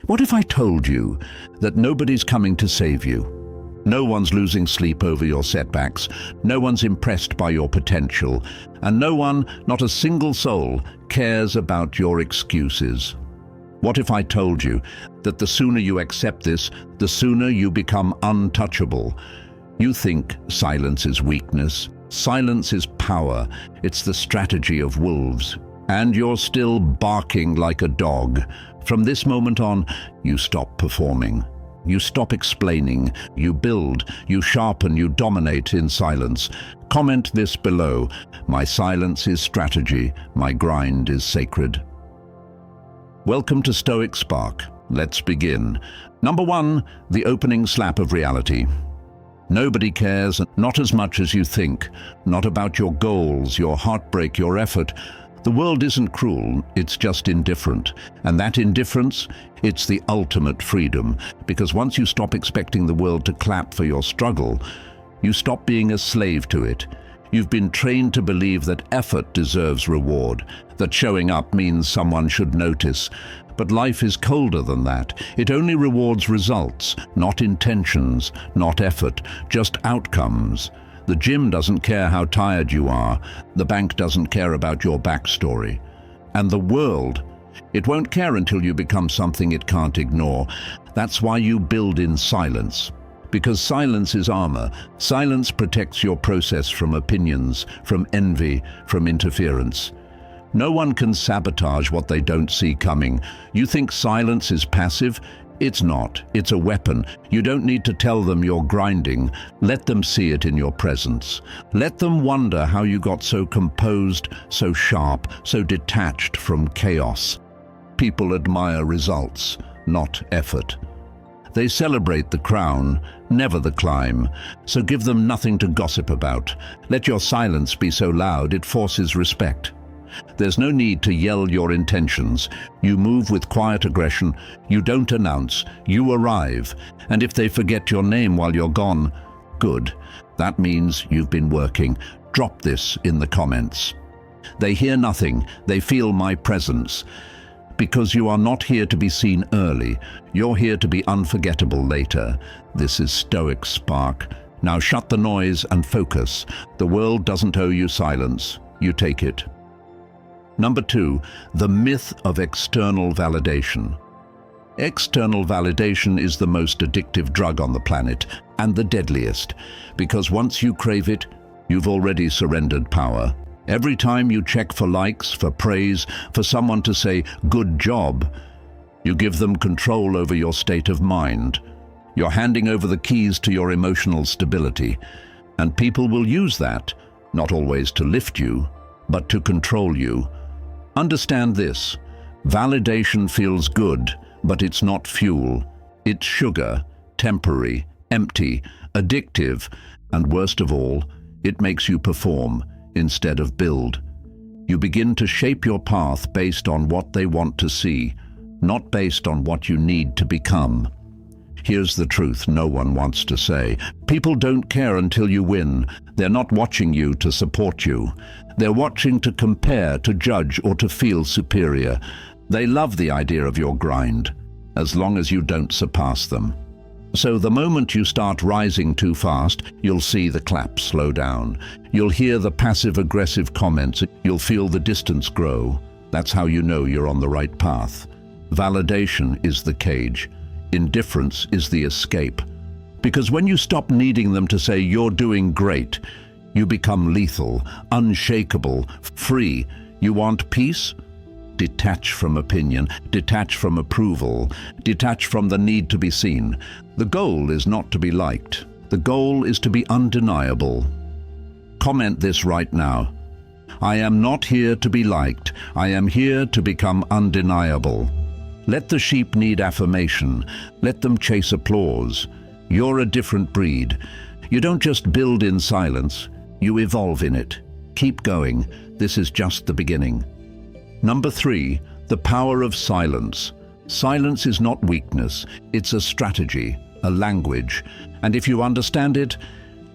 What if I told you that nobody's coming to save you? No one's losing sleep over your setbacks, no one's impressed by your potential, and no one, not a single soul, cares about your excuses. What if I told you that the sooner you accept this, the sooner you become untouchable? You think silence is weakness. Silence is power. It's the strategy of wolves. And you're still barking like a dog. From this moment on, you stop performing. You stop explaining, you build, you sharpen, you dominate in silence. Comment this below. My silence is strategy, my grind is sacred. Welcome to Stoic Spark. Let's begin. Number 1, the opening slap of reality. Nobody cares, not as much as you think, not about your goals, your heartbreak, your effort. The world isn't cruel, it's just indifferent. And that indifference, it's the ultimate freedom. Because once you stop expecting the world to clap for your struggle, you stop being a slave to it. You've been trained to believe that effort deserves reward, that showing up means someone should notice. But life is colder than that. It only rewards results, not intentions, not effort, just outcomes. The gym doesn't care how tired you are. The bank doesn't care about your backstory. And the world, it won't care until you become something it can't ignore. That's why you build in silence. Because silence is armor. Silence protects your process from opinions, from envy, from interference. No one can sabotage what they don't see coming. You think silence is passive? It's not. It's a weapon. You don't need to tell them you're grinding. Let them see it in your presence. Let them wonder how you got so composed, so sharp, so detached from chaos. People admire results, not effort. They celebrate the crown, never the climb. So give them nothing to gossip about. Let your silence be so loud it forces respect. There's no need to yell your intentions. You move with quiet aggression. You don't announce. You arrive. And if they forget your name while you're gone, good. That means you've been working. Drop this in the comments. They hear nothing. They feel my presence. Because you are not here to be seen early. You're here to be unforgettable later. This is Stoic Spark. Now shut the noise and focus. The world doesn't owe you silence. You take it. Number 2, the myth of external validation. External validation is the most addictive drug on the planet, and the deadliest, because once you crave it, you've already surrendered power. Every time you check for likes, for praise, for someone to say, "good job," you give them control over your state of mind. You're handing over the keys to your emotional stability, and people will use that, not always to lift you, but to control you. Understand this. Validation feels good, but it's not fuel. It's sugar, temporary, empty, addictive, and worst of all, it makes you perform instead of build. You begin to shape your path based on what they want to see, not based on what you need to become. Here's the truth no one wants to say. People don't care until you win. They're not watching you to support you. They're watching to compare, to judge, or to feel superior. They love the idea of your grind, as long as you don't surpass them. So the moment you start rising too fast, you'll see the clap slow down. You'll hear the passive-aggressive comments. You'll feel the distance grow. That's how you know you're on the right path. Validation is the cage. Indifference is the escape. Because when you stop needing them to say you're doing great, you become lethal, unshakable, free. You want peace? Detach from opinion, detach from approval, detach from the need to be seen. The goal is not to be liked. The goal is to be undeniable. Comment this right now. I am not here to be liked. I am here to become undeniable. Let the sheep need affirmation. Let them chase applause. You're a different breed. You don't just build in silence. You evolve in it. Keep going. This is just the beginning. Number 3, the power of silence. Silence is not weakness. It's a strategy, a language. And if you understand it,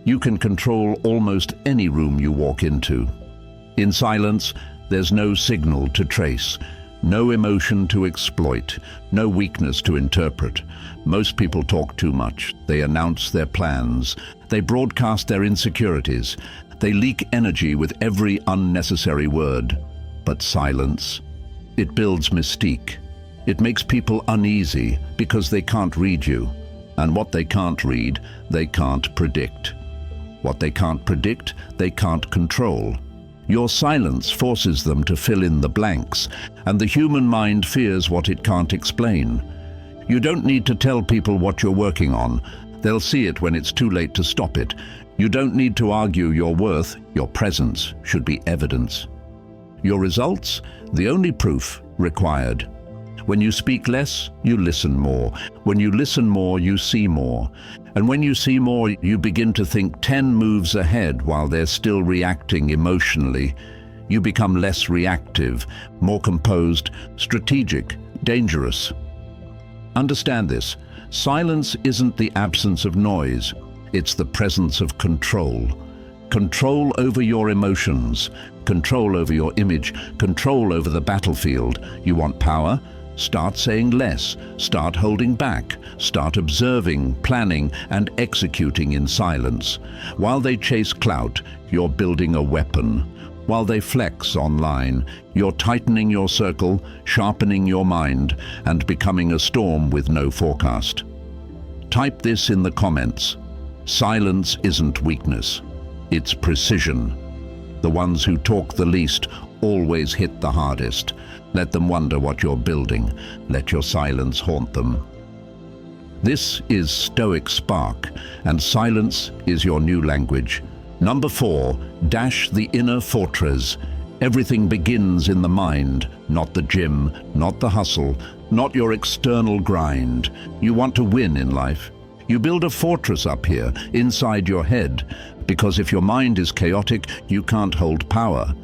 you can control almost any room you walk into. In silence, there's no signal to trace. No emotion to exploit, no weakness to interpret. Most people talk too much. They announce their plans. They broadcast their insecurities. They leak energy with every unnecessary word. But silence, it builds mystique. It makes people uneasy because they can't read you. And what they can't read, they can't predict. What they can't predict, they can't control. Your silence forces them to fill in the blanks, and the human mind fears what it can't explain. You don't need to tell people what you're working on. They'll see it when it's too late to stop it. You don't need to argue your worth. Your presence should be evidence. Your results, the only proof required. When you speak less, you listen more. When you listen more, you see more. And when you see more, you begin to think 10 moves ahead while they're still reacting emotionally. You become less reactive, more composed, strategic, dangerous. Understand this. Silence isn't the absence of noise. It's the presence of control. Control over your emotions, control over your image, control over the battlefield. You want power? Start saying less, start holding back, start observing, planning, and executing in silence. While they chase clout, you're building a weapon. While they flex online, you're tightening your circle, sharpening your mind, and becoming a storm with no forecast. Type this in the comments. Silence isn't weakness, it's precision. The ones who talk the least always hit the hardest. Let them wonder what you're building. Let your silence haunt them. This is Stoic Spark, and silence is your new language. Number 4, dash the inner fortress. Everything begins in the mind, not the gym, not the hustle, not your external grind. You want to win in life. You build a fortress up here, inside your head, because if your mind is chaotic, you can't hold power.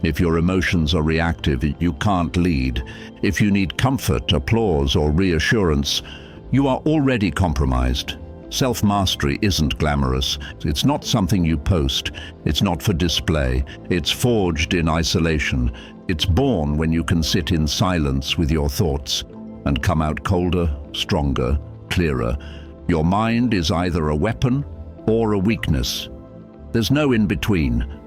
If your emotions are reactive, you can't lead. If you need comfort, applause, or reassurance, you are already compromised. Self-mastery isn't glamorous. It's not something you post. It's not for display. It's forged in isolation. It's born when you can sit in silence with your thoughts and come out colder, stronger, clearer. Your mind is either a weapon or a weakness. There's no in-between.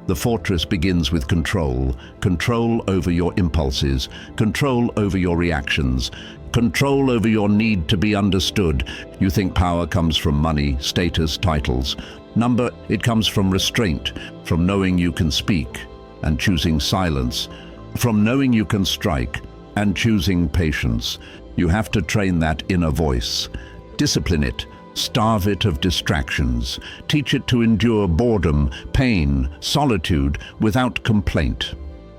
The fortress begins with control. Control over your impulses, control over your reactions, control over your need to be understood. You think power comes from money, status, titles. It comes from restraint, from knowing you can speak and choosing silence, from knowing you can strike and choosing patience. You have to train that inner voice. Discipline it. Starve it of distractions. Teach it to endure boredom, pain, solitude without complaint.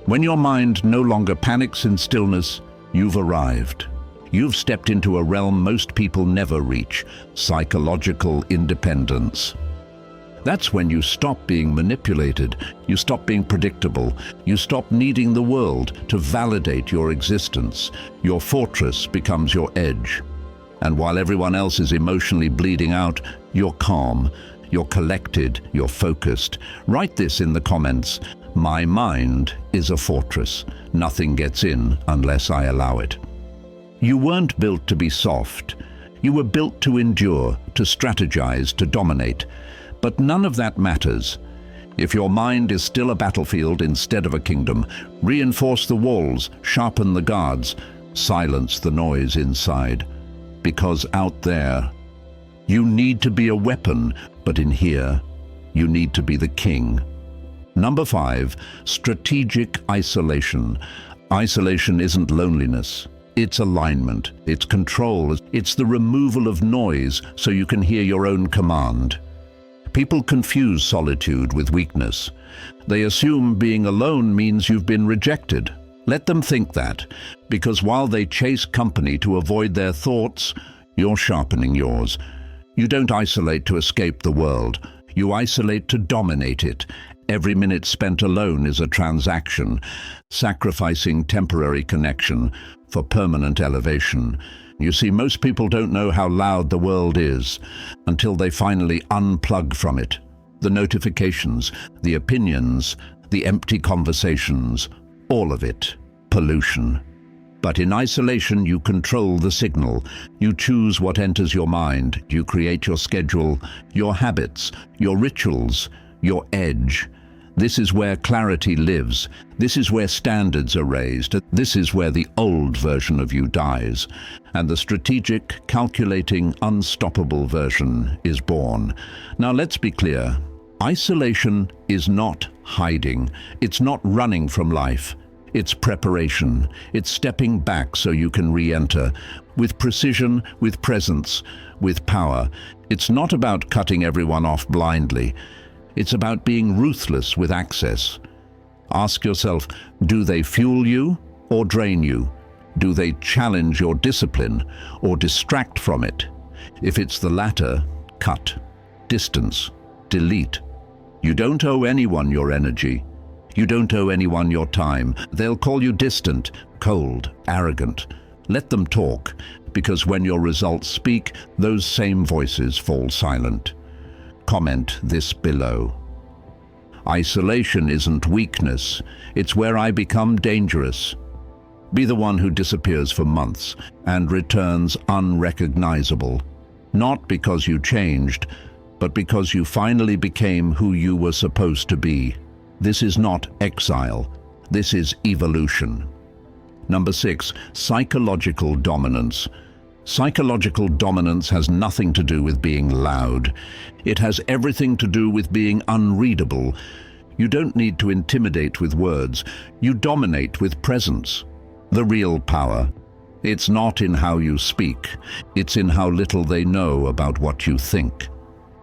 When your mind no longer panics in stillness, you've arrived. You've stepped into a realm most people never reach, psychological independence. That's when you stop being manipulated, you stop being predictable, you stop needing the world to validate your existence. Your fortress becomes your edge. And while everyone else is emotionally bleeding out, you're calm, you're collected, you're focused. Write this in the comments. My mind is a fortress. Nothing gets in unless I allow it. You weren't built to be soft. You were built to endure, to strategize, to dominate. But none of that matters. If your mind is still a battlefield instead of a kingdom, reinforce the walls, sharpen the guards, silence the noise inside. Because out there, you need to be a weapon, but in here, you need to be the king. Number 5, strategic isolation. Isolation isn't loneliness. It's alignment, it's control, it's the removal of noise so you can hear your own command. People confuse solitude with weakness. They assume being alone means you've been rejected. Let them think that, because while they chase company to avoid their thoughts, you're sharpening yours. You don't isolate to escape the world. You isolate to dominate it. Every minute spent alone is a transaction, sacrificing temporary connection for permanent elevation. You see, most people don't know how loud the world is until they finally unplug from it. The notifications, the opinions, the empty conversations, all of it, pollution. But in isolation, you control the signal. You choose what enters your mind. You create your schedule, your habits, your rituals, your edge. This is where clarity lives. This is where standards are raised. This is where the old version of you dies, and the strategic, calculating, unstoppable version is born. Now let's be clear. Isolation is not hiding. It's not running from life. It's preparation. It's stepping back so you can re-enter with precision, with presence, with power. It's not about cutting everyone off blindly. It's about being ruthless with access. Ask yourself, do they fuel you or drain you? Do they challenge your discipline or distract from it? If it's the latter, cut, distance, delete. You don't owe anyone your energy. You don't owe anyone your time. They'll call you distant, cold, arrogant. Let them talk, because when your results speak, those same voices fall silent. Comment this below. Isolation isn't weakness. It's where I become dangerous. Be the one who disappears for months and returns unrecognizable. Not because you changed, but because you finally became who you were supposed to be. This is not exile. This is evolution. Number 6, psychological dominance. Psychological dominance has nothing to do with being loud. It has everything to do with being unreadable. You don't need to intimidate with words. You dominate with presence. The real power. It's not in how you speak. It's in how little they know about what you think.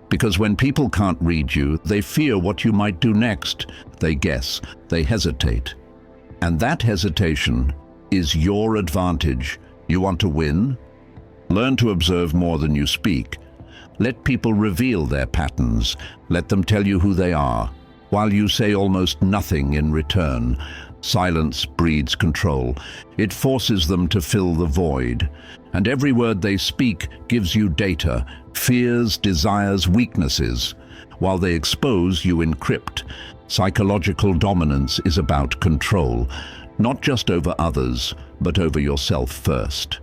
Because when people can't read you, they fear what you might do next. They guess. They hesitate. And that hesitation is your advantage. You want to win? Learn to observe more than you speak. Let people reveal their patterns. Let them tell you who they are, while you say almost nothing in return. Silence breeds control. It forces them to fill the void. And every word they speak gives you data, fears, desires, weaknesses. While they expose, you encrypt. Psychological dominance is about control, not just over others, but over yourself first.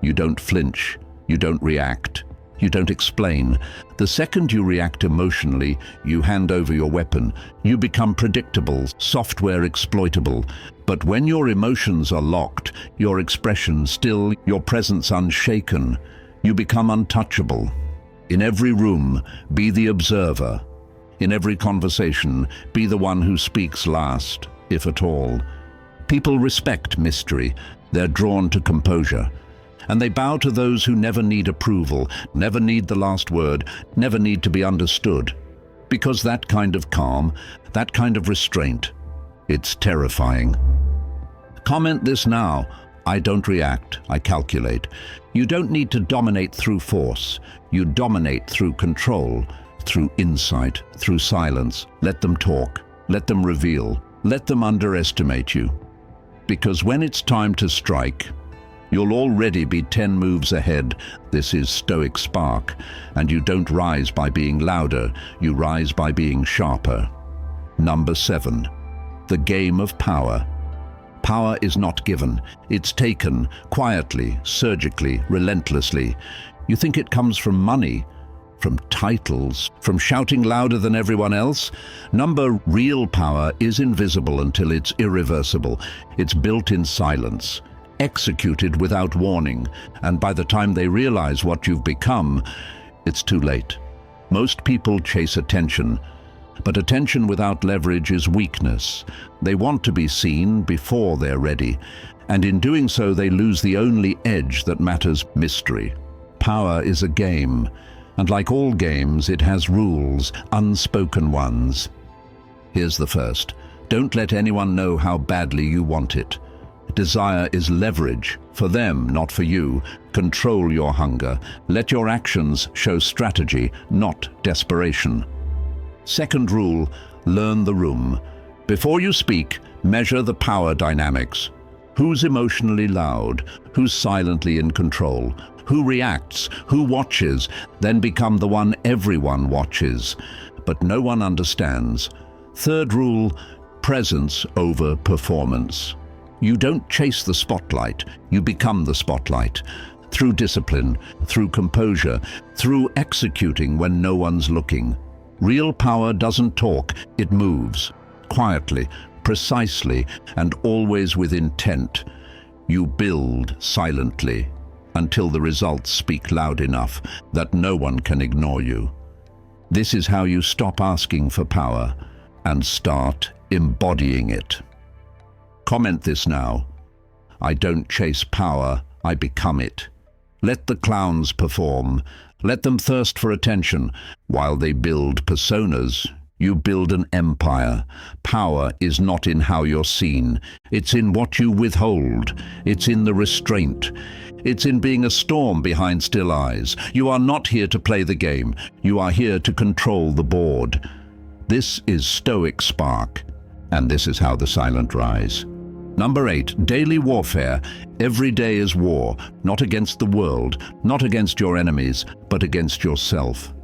You don't flinch, you don't react, you don't explain. The second you react emotionally, you hand over your weapon. You become predictable, software exploitable. But when your emotions are locked, your expression still, your presence unshaken, you become untouchable. In every room, be the observer. In every conversation, be the one who speaks last, if at all. People respect mystery. They're drawn to composure. And they bow to those who never need approval, never need the last word, never need to be understood. Because that kind of calm, that kind of restraint, it's terrifying. Comment this now. I don't react, I calculate. You don't need to dominate through force. You dominate through control, through insight, through silence. Let them talk, let them reveal, let them underestimate you. Because when it's time to strike, you'll already be 10 moves ahead. This is Stoic spark, and you don't rise by being louder, you rise by being sharper. Number 7, the game of power. Power is not given, it's taken, quietly, surgically, relentlessly. You think it comes from money, from titles, from shouting louder than everyone else? Real power is invisible until it's irreversible. It's built in silence, executed without warning, and by the time they realize what you've become, it's too late. Most people chase attention, but attention without leverage is weakness. They want to be seen before they're ready, and in doing so they lose the only edge that matters: mystery. Power is a game, and like all games, it has rules, unspoken ones. Here's the first. Don't let anyone know how badly you want it. Desire is leverage, for them, not for you. Control your hunger. Let your actions show strategy, not desperation. Second rule, learn the room. Before you speak, measure the power dynamics. Who's emotionally loud? Who's silently in control? Who reacts? Who watches? Then become the one everyone watches, but no one understands. Third rule, presence over performance. You don't chase the spotlight, you become the spotlight. Through discipline, through composure, through executing when no one's looking. Real power doesn't talk, it moves. Quietly, precisely, and always with intent. You build silently, until the results speak loud enough that no one can ignore you. This is how you stop asking for power and start embodying it. Comment this now. I don't chase power, I become it. Let the clowns perform. Let them thirst for attention. While they build personas, you build an empire. Power is not in how you're seen. It's in what you withhold. It's in the restraint. It's in being a storm behind still eyes. You are not here to play the game. You are here to control the board. This is Stoic spark, and this is how the silent rise. Number 8, daily warfare. Every day is war, not against the world, not against your enemies, but against yourself.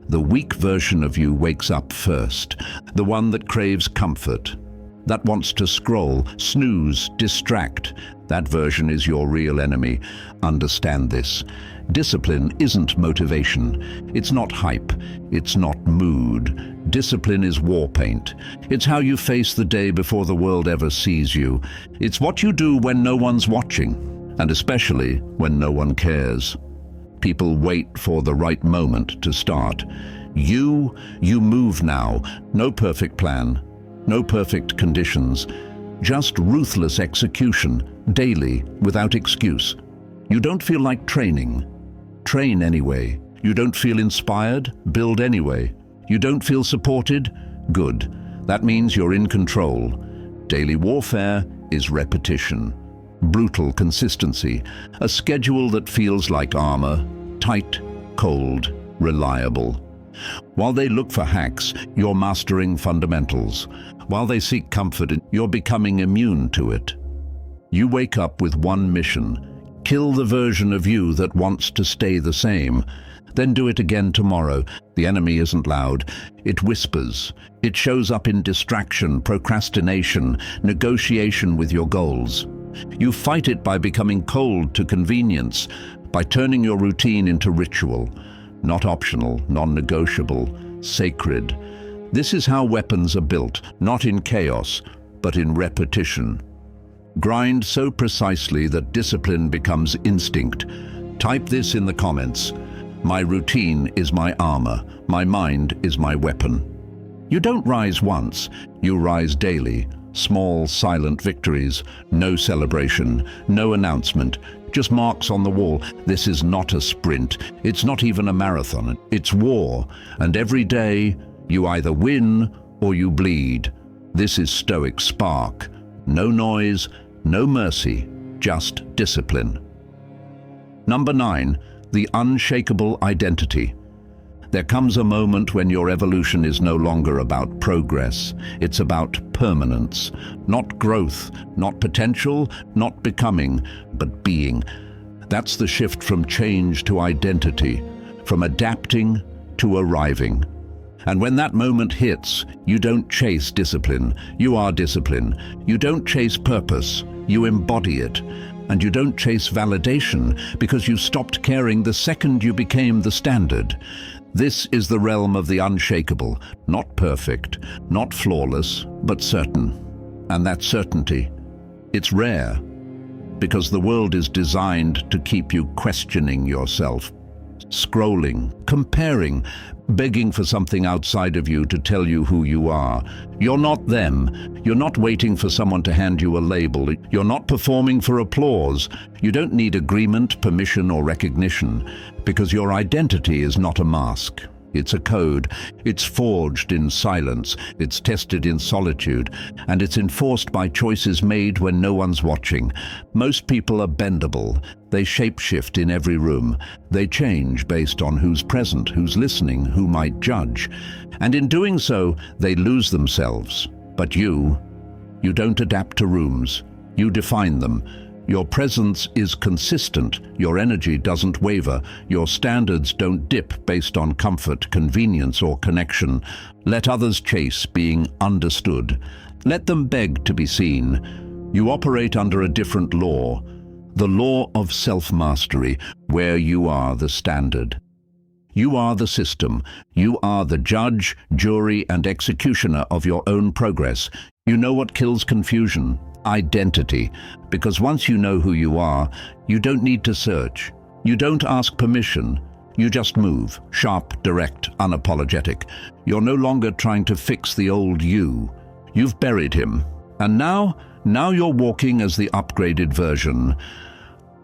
The weak version of you wakes up first, the one that craves comfort, that wants to scroll, snooze, distract. That version is your real enemy. Understand this. Discipline isn't motivation. It's not hype. It's not mood. Discipline is war paint. It's how you face the day before the world ever sees you. It's what you do when no one's watching, and especially when no one cares. People wait for the right moment to start. You move now. No perfect plan, no perfect conditions, just ruthless execution, daily, without excuse. You don't feel like training. Train anyway. You don't feel inspired? Build anyway. You don't feel supported? Good. That means you're in control. Daily warfare is repetition. Brutal consistency. A schedule that feels like armor. Tight, cold, reliable. While they look for hacks, you're mastering fundamentals. While they seek comfort, you're becoming immune to it. You wake up with one mission. Kill the version of you that wants to stay the same. Then do it again tomorrow. The enemy isn't loud. It whispers. It shows up in distraction, procrastination, negotiation with your goals. You fight it by becoming cold to convenience, by turning your routine into ritual. Not optional, non-negotiable, sacred. This is how weapons are built, not in chaos, but in repetition. Grind so precisely that discipline becomes instinct. Type this in the comments. My routine is my armor. My mind is my weapon. You don't rise once, you rise daily. Small, silent victories. No celebration, no announcement. Just marks on the wall. This is not a sprint. It's not even a marathon. It's war. And every day, you either win or you bleed. This is Stoic spark. No noise, no mercy, just discipline. Number 9, the unshakable identity. There comes a moment when your evolution is no longer about progress. It's about permanence. Not growth, not potential, not becoming, but being. That's the shift from change to identity, from adapting to arriving. And when that moment hits, you don't chase discipline. You are discipline. You don't chase purpose. You embody it. And you don't chase validation because you stopped caring the second you became the standard. This is the realm of the unshakable, not perfect, not flawless, but certain. And that certainty, it's rare, because the world is designed to keep you questioning yourself, scrolling, comparing, begging for something outside of you to tell you who you are. You're not them. You're not waiting for someone to hand you a label. You're not performing for applause. You don't need agreement, permission, or recognition, because your identity is not a mask. It's a code. It's forged in silence. It's tested in solitude. And it's enforced by choices made when no one's watching. Most people are bendable. They shapeshift in every room. They change based on who's present, who's listening, who might judge. And in doing so, they lose themselves. But you don't adapt to rooms. You define them. Your presence is consistent, your energy doesn't waver, your standards don't dip based on comfort, convenience, or connection. Let others chase being understood. Let them beg to be seen. You operate under a different law, the law of self-mastery, where you are the standard. You are the system. You are the judge, jury, and executioner of your own progress. You know what kills confusion? Identity. Because once you know who you are, you don't need to search. You don't ask permission. You just move, sharp, direct, unapologetic. You're no longer trying to fix the old you. You've buried him. And now you're walking as the upgraded version.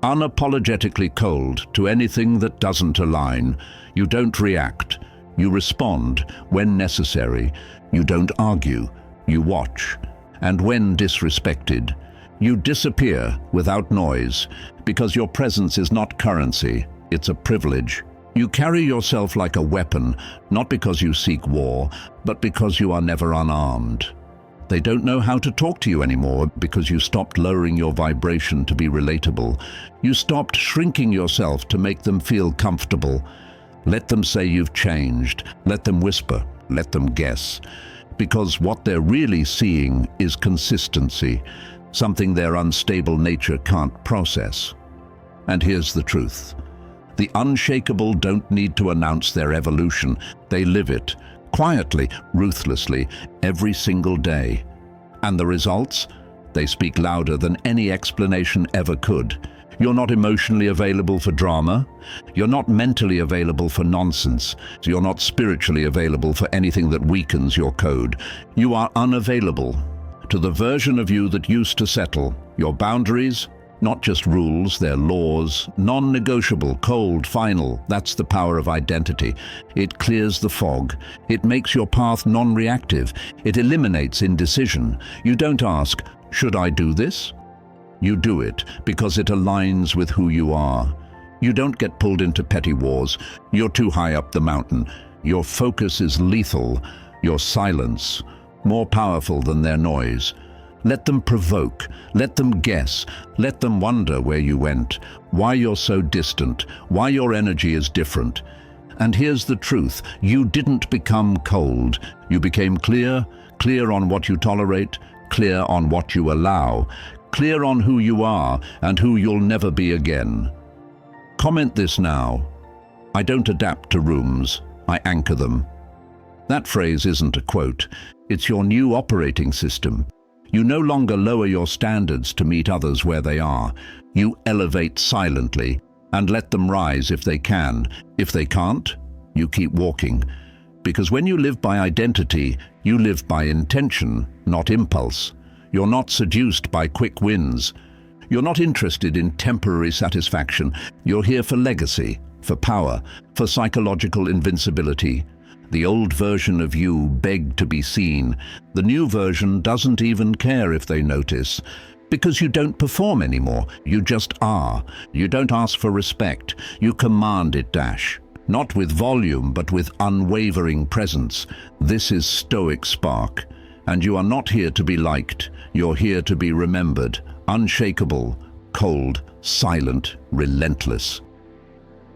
Unapologetically cold to anything that doesn't align. You don't react. You respond when necessary. You don't argue. You watch. And when disrespected, you disappear without noise, because your presence is not currency, it's a privilege. You carry yourself like a weapon, not because you seek war, but because you are never unarmed. They don't know how to talk to you anymore because you stopped lowering your vibration to be relatable. You stopped shrinking yourself to make them feel comfortable. Let them say you've changed. Let them whisper. Let them guess. Because what they're really seeing is consistency, something their unstable nature can't process. And here's the truth. The unshakable don't need to announce their evolution. They live it, quietly, ruthlessly, every single day. And the results? They speak louder than any explanation ever could. You're not emotionally available for drama. You're not mentally available for nonsense. You're not spiritually available for anything that weakens your code. You are unavailable to the version of you that used to settle. Your boundaries, not just rules, they're laws, non-negotiable, cold, final. That's the power of identity. It clears the fog. It makes your path non-reactive. It eliminates indecision. You don't ask, should I do this? You do it because it aligns with who you are. You don't get pulled into petty wars. You're too high up the mountain. Your focus is lethal. Your silence, more powerful than their noise. Let them provoke. Let them guess. Let them wonder where you went, why you're so distant, why your energy is different. And here's the truth. You didn't become cold. You became clear, clear on what you tolerate, clear on what you allow, clear on who you are and who you'll never be again. Comment this now. I don't adapt to rooms. I anchor them. That phrase isn't a quote. It's your new operating system. You no longer lower your standards to meet others where they are. You elevate silently and let them rise if they can. If they can't, you keep walking. Because when you live by identity, you live by intention, not impulse. You're not seduced by quick wins. You're not interested in temporary satisfaction. You're here for legacy, for power, for psychological invincibility. The old version of you begged to be seen. The new version doesn't even care if they notice. Because you don't perform anymore. You just are. You don't ask for respect. You command it, Dash. Not with volume, but with unwavering presence. This is Stoic spark. And you are not here to be liked. You're here to be remembered. Unshakable, cold, silent, relentless.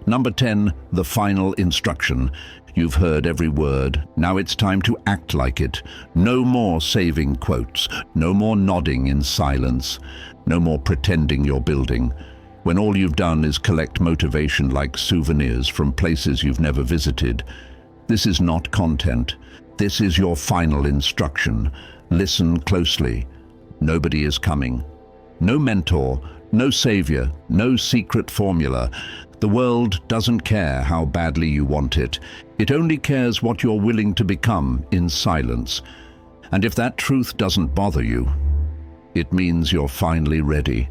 Number 10, the final instruction. You've heard every word. Now it's time to act like it. No more saving quotes. No more nodding in silence. No more pretending you're building, when all you've done is collect motivation like souvenirs from places you've never visited. This is not content. This is your final instruction. Listen closely. Nobody is coming. No mentor, no savior, no secret formula. The world doesn't care how badly you want it. It only cares what you're willing to become in silence. And if that truth doesn't bother you, it means you're finally ready.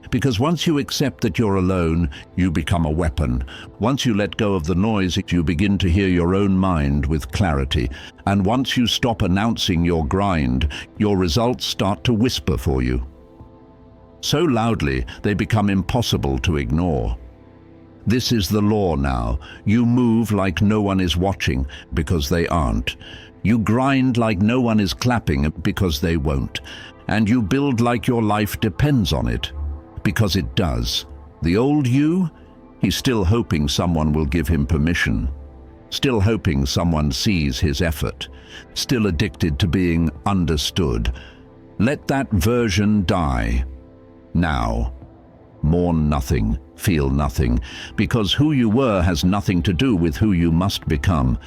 Because once you accept that you're alone, you become a weapon. Once you let go of the noise, you begin to hear your own mind with clarity. And once you stop announcing your grind, your results start to whisper for you. So loudly, they become impossible to ignore. This is the law now. You move like no one is watching, because they aren't. You grind like no one is clapping, because they won't. And you build like your life depends on it, because it does. The old you, he's still hoping someone will give him permission. Still hoping someone sees his effort. Still addicted to being understood. Let that version die. Now, mourn nothing, feel nothing, because who you were has nothing to do with who you must become.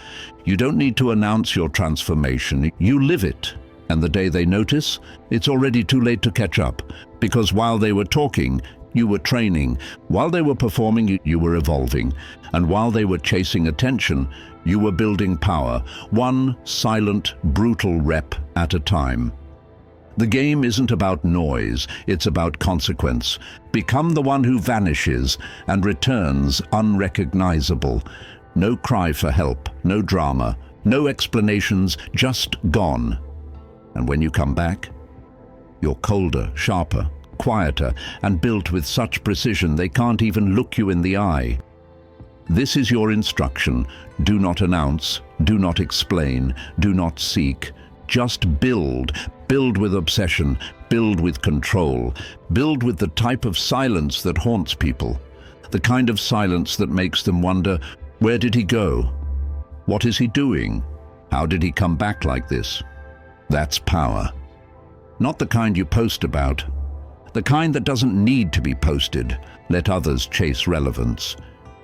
You don't need to announce your transformation, you live it. And the day they notice, it's already too late to catch up, because while they were talking, you were training. While they were performing, you were evolving. And while they were chasing attention, you were building power, one silent, brutal rep at a time. The game isn't about noise, it's about consequence. Become the one who vanishes and returns unrecognizable. No cry for help, no drama, no explanations, just gone. And when you come back, you're colder, sharper, quieter, and built with such precision they can't even look you in the eye. This is your instruction. Do not announce, do not explain, do not seek. Just build. Build with obsession, build with control, build with the type of silence that haunts people, the kind of silence that makes them wonder, where did he go? What is he doing? How did he come back like this? That's power. Not the kind you post about, the kind that doesn't need to be posted. Let others chase relevance.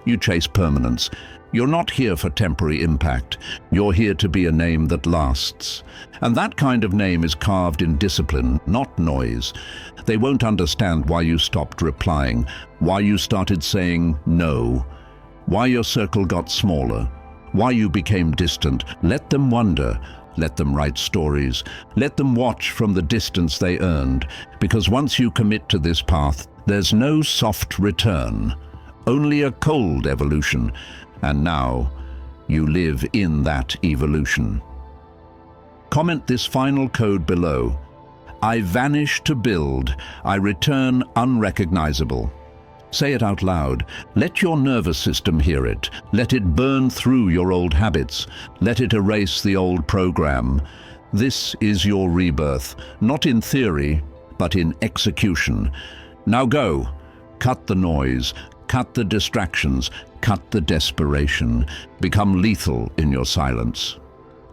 You chase permanence. You're not here for temporary impact. You're here to be a name that lasts. And that kind of name is carved in discipline, not noise. They won't understand why you stopped replying, why you started saying no, why your circle got smaller, why you became distant. Let them wonder. Let them write stories. Let them watch from the distance they earned. Because once you commit to this path, there's no soft return, only a cold evolution. And now, you live in that evolution. Comment this final code below. I vanish to build. I return unrecognizable. Say it out loud. Let your nervous system hear it. Let it burn through your old habits. Let it erase the old program. This is your rebirth, not in theory, but in execution. Now go. Cut the noise. Cut the distractions. Cut the desperation. Become lethal in your silence.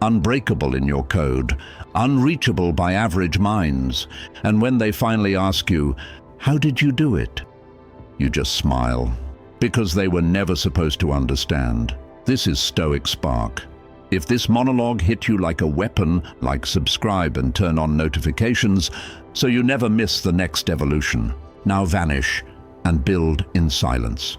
Unbreakable in your code. Unreachable by average minds. And when they finally ask you, how did you do it? You just smile, because they were never supposed to understand. This is Stoic Spark. If this monologue hit you like a weapon, like subscribe and turn on notifications so you never miss the next evolution. Now vanish and build in silence.